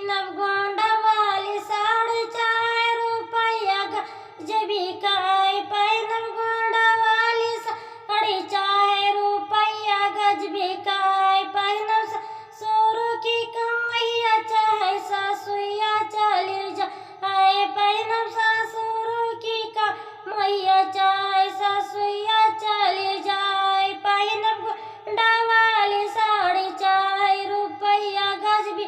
नवगोंडा वाली 4.5 रुपया गजबी काय पाय नवगोंडा वाली 4.5 रुपया गजबी काय पाय नव सोरू की कमैया चाहे सासुया चली जाए पाय नव सासुरू की कमैया चाहे सासुया चली जाए पाय नवगोंडा वाली 4.5 रुपया गजबी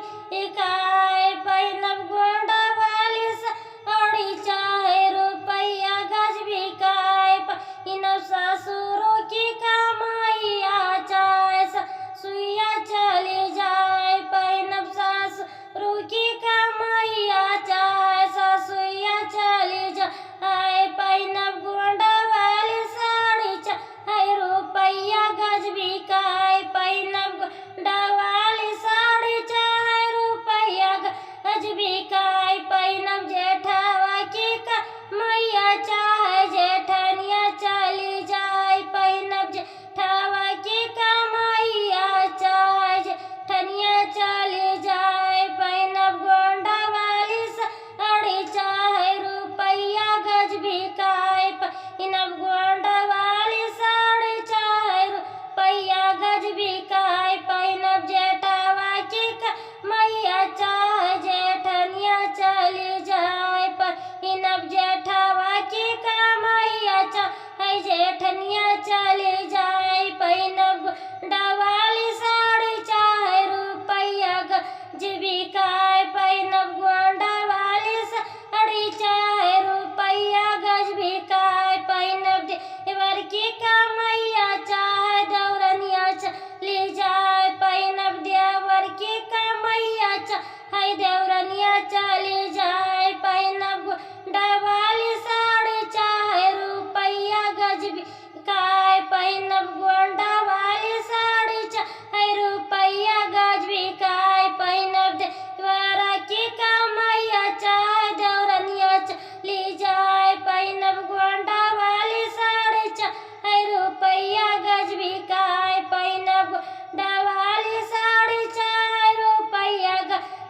काय पाय नवगोंडा वाली 4.5 रुपया गजबी काय पाय नव सासुरू की कमैया चाहे सासुया चली जाए पाय नव सासुरू की कमैया चाहे सासुया चली जाए पाय नवगोंडा वाली 4.5 रुपया गजबी काय पाय नवगोंडा वाली 4.5 रुपया गजबी काय पाय नव जेठावा की कमैया चाहे जेठनिया चली जाए पाय नव जेठावा की कमैया चाहे जेठनिया चली जाए पाय नवगोंडा वाली 4.5 रुपया गजबी काय पाय नवगोंडा वाली 4.5 रुपया गजबी काय पाय नव जेठावा की कमैया चाहे जेठनिया चली जाए पाय नव जेठावा की कमैया चाहे जेठनिया चली जाए पाय नवगोंडा वाली 4.5 रुपया गजबी काय पाय नवगोंडा वाली 4.5 रुपया गजबी काय पाय नव देवर की कमैया चाहे दौरनिया चली जाए पाय नव देवर की कमैया चाहे दौरनिया चली जाए पाय नवगोंडा वाली 4.5 रुपया गजबी काय पाय नवगोंडा वाली 4.5 रुपया गजबी काय पाय नव देवर की कमैया चाहे दौरनिया चली जाए पाय नवगोंडा वाली 4.5 रुपया गजबी काय पाय नवगोंडा वाली 4.5 रुपया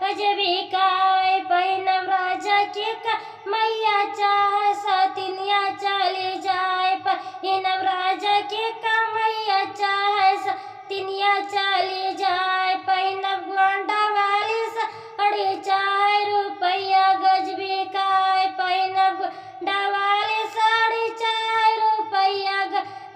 गजबी काय पाय नव राजा की कमैया चाहे सतिनिया चली जाए पाय नव राजा की कमैया चाहे सतिनिया चली जाए पाय नवगोंडा वाली 4.5 रुपया गजबी काय पाय नवगोंडा वाली 4.5 रुपया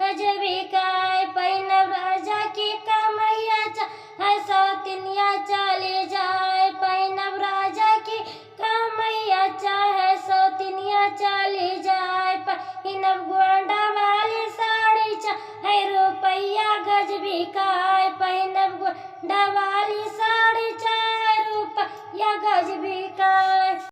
गजबी काय पाय नव राजा की कमैया चाहे सतिनिया चली जाए पाय नव राजा की कमैया चाहे सतिनिया चली जाए पाय नवगोंडा वाली 4.5 रुपया गजबी काय पाय नवगोंडा वाली 4.5 रुपया गजबी काय।